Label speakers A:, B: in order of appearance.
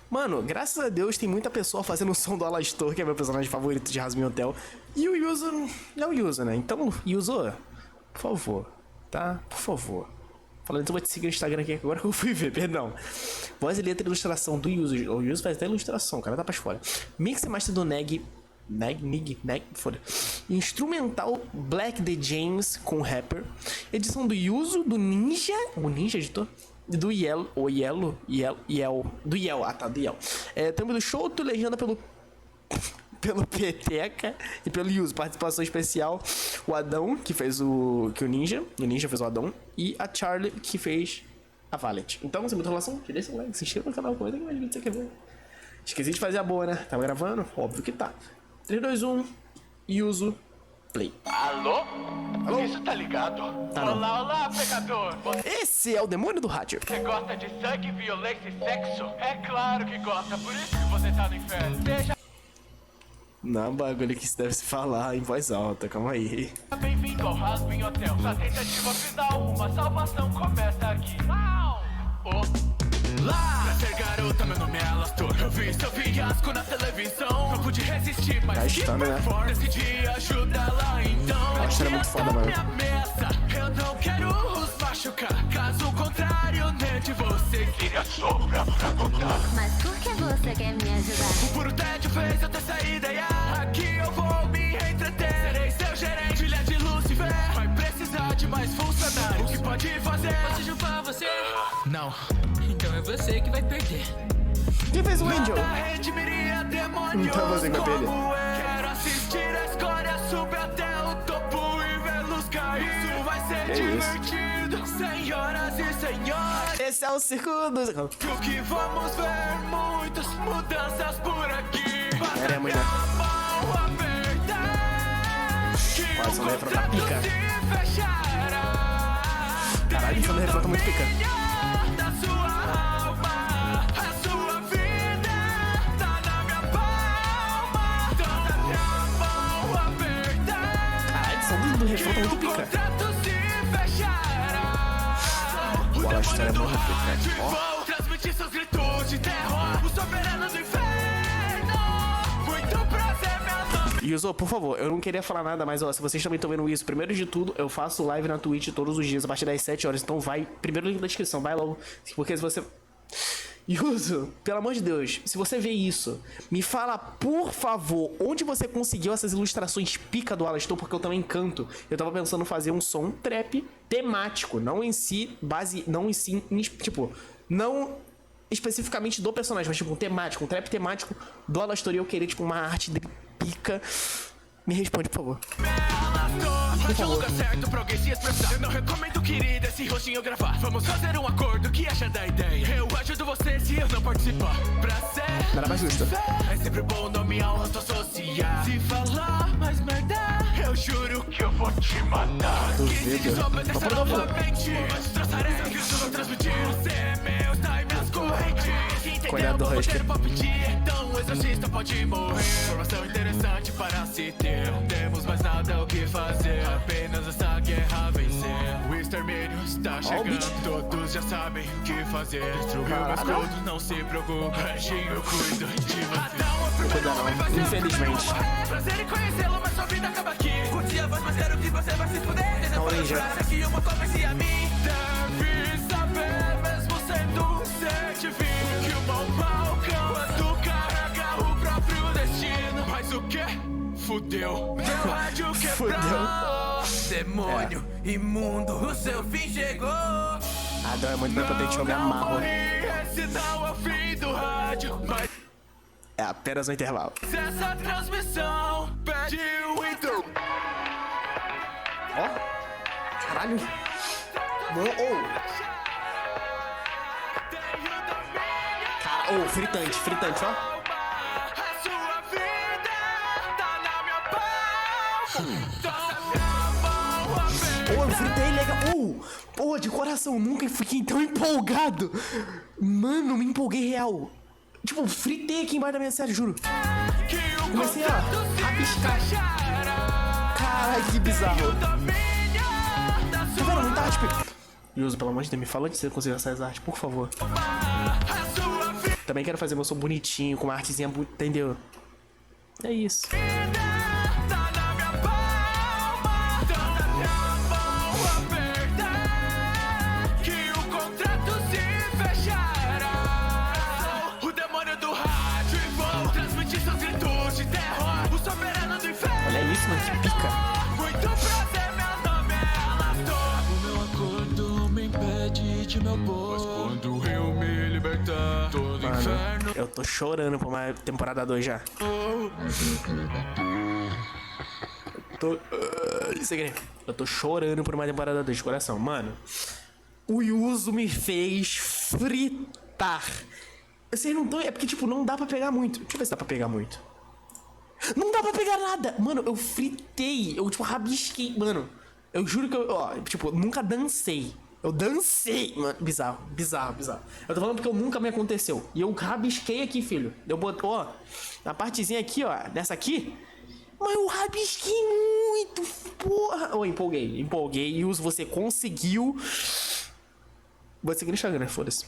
A: Mano, graças a Deus tem muita pessoa fazendo o som do Alastor, que é meu personagem favorito de Jasmine Hotel. E o Yuzo não usa, né? Então, Yuzo, por favor, tá? Por favor. Falando isso, eu vou te seguir no Instagram aqui agora que eu fui ver, perdão. Voz e letra e ilustração do Yuzo. O Yuzo faz até ilustração, o cara tá pra fora. Mix e master do Neg, foda. Instrumental Black The James com rapper. Edição do Yuzo, do Ninja. O Ninja editor? Do Yel. Do Yel. Ah, tá, do Yel. Também do Shoto, legenda pelo Peteca e pelo Yuzo. Participação especial, o Adão, que fez o Ninja. O Ninja fez o Adão. E a Charlie, que fez a Valet. Então, você muita relação? Tira esse like, se inscreva no canal, comenta que mais vídeo você quer ver. Esqueci de fazer a boa, né? Tava gravando? Óbvio que tá. 3, 2, 1, Yuzo, play.
B: Alô?
A: Alô?
B: Isso tá ligado?
A: Tá não.
B: Olá, olá, pecador.
A: Esse é o demônio do rádio.
B: Você gosta de sangue, violência e sexo? É claro que gosta, por isso que você tá no inferno. Seja
A: Não, bagulho que se deve se falar em voz alta, calma aí.
B: bem-vindo ao Rasbin Hotel. Sua tentativa final, uma salvação começa aqui. Olá! Pra ser garota, meu nome é Alastor. Eu vi seu fiasco na televisão. Não pude resistir, mas
A: Tá estando, né?
B: decidi ajudá-la então.
A: Alastor é muito foda, mano.
B: Minha mesa, eu não quero os machucar. Caso contrário, nem de você queria sobra pra contar.
C: Mas por que você quer me ajudar?
B: O puro tédio fez eu ter essa ideia. Aqui eu vou me entreter. Serei seu gerente, filha de Lucifer. Vai precisar de mais funcionários. O que pode fazer?
D: Posso chupar você?
B: Não.
D: Então é você que vai perder.
A: Quem fez o Angel?
B: Redimiria demônios.
A: Então você que vai perder.
B: como eu. Quero assistir a escória subir até o topo e vê-los cair. Isso vai ser
A: Que isso?
B: divertido. Senhoras e senhores.
A: Esse é o circo dos...
B: O que vamos ver? Muitas mudanças por aqui.
A: Era a mulher. Nossa, o refrão tá pica. Caralho, esse refrão tá muito pica.
B: Da sua alma, a sua vida tá na minha palma. Toda minha mão apertar.
A: Caralho, a edição do refrão tá muito
B: O
A: pica.
B: contrato se fechará. O
A: Boa, a história é
B: demônio do
A: muito pica.
B: rádio
A: Ó.
B: vou transmitir seus gritos de terror. O soberano do inferno. Muito prazer, meu nome.
A: Yuzo, por favor, eu não queria falar nada, mas ó, se vocês também estão vendo isso, primeiro de tudo, eu faço live na Twitch todos os dias, a partir das 7 horas, então vai, primeiro link da descrição, vai logo, porque se você... Yuzo, pelo amor de Deus, se você vê isso, me fala, por favor, onde você conseguiu essas ilustrações pica do Alastor, porque eu também canto. Eu tava pensando em fazer um som trap temático, não em si, tipo, não especificamente do personagem, mas tipo, um temático, um trap temático do Alastor, e eu queria, tipo, uma arte dele pica. Me responde, por favor.
B: Hoje é o lugar certo pra alguém se expressar. Eu não recomendo, querida, esse rostinho gravar. Vamos fazer um acordo, que acha da ideia? Eu ajudo você se eu não participar. Pra ser
A: Nada mais justo.
B: é sempre bom nome ao associar. Se falar mais merda, eu juro que eu vou te matar. Que se
A: Duvido.
B: desobedecer
A: Vou provar.
B: novamente, mas traçarei que isso não transmitir. Você é meu, está em minhas correntes.
A: Cuidado do
B: Vou
A: Husky.
B: ter pra pedir, então o exorcista pode morrer. Informação interessante para se ter. Não temos mais nada o que fazer, apenas essa guerra vencer. O extermínio está chegando, todos já sabem o que fazer. Destruiu meus escudo, não se preocupe, Anjinho, eu cuido de você.
A: Vou cuidar não, infelizmente.
B: Prazer em conhecê-lo, mas sua vida acaba aqui. Curti a voz, mas quero que você vai se fuder.
A: Não, Ninja.
B: Que uma convence a mim. Deve saber, mesmo sendo um ser divino, que o mal balcão quando carrega o próprio destino. Mas o que? Fudeu. Meu rádio quebrou. Demônio imundo, o seu fim chegou.
A: Adão é muito bem potente, eu me amarro.
B: Esse não é o fim do rádio, mas
A: É apenas um intervalo.
B: se essa transmissão pediu então.
A: Ó, caralho. Não, Cara, fritante, ó.
B: A sua vida tá na minha palma. Tá na minha mão
A: Eu fritei legal. Pô, de coração, nunca fiquei tão empolgado. Mano, me empolguei real. Tipo, fritei aqui embaixo da minha série, juro.
B: que o
A: Comecei a
B: contrato se
A: rabiscar.
B: fechará.
A: Caralho, que bizarro.
B: E o domínio da
A: Tá
B: sua
A: vendo? Muita arte. Yuzo, pelo amor de Deus, me fala onde você conseguiu essas artes, por favor.
B: alma, a sua vida.
A: Também quero fazer meu som bonitinho, com uma artezinha, entendeu? É isso.
B: Tá na minha palma, então dá minha mão apertar, que o contrato se fechará. O demônio do rádio e vou transmitir seus gritos de terror. O soberano do inferno.
A: Olha isso, mano, que pica.
B: Muito prazer, meu nome é Alastor. O meu acordo me impede de me opor, mas quando eu me libertar, todo inferno.
A: Eu tô chorando por uma temporada 2 já. Eu tô chorando por uma temporada 2 de coração. Mano, o Yuzo me fez fritar. Vocês não estão... É porque, tipo, não dá pra pegar muito. Deixa eu ver se dá pra pegar muito. Não dá pra pegar nada. Mano, eu fritei. Eu, tipo, rabisquei. Mano, eu juro que eu... Ó, tipo, nunca dancei. Eu dancei. Mano, bizarro. Eu tô falando porque nunca me aconteceu. E eu rabisquei aqui, filho. Eu botei, ó, na partezinha aqui, ó, dessa aqui. Mas eu rabisquei muito, porra. Ô, empolguei. E Uso, você conseguiu. Vou seguir no Instagram, foda-se.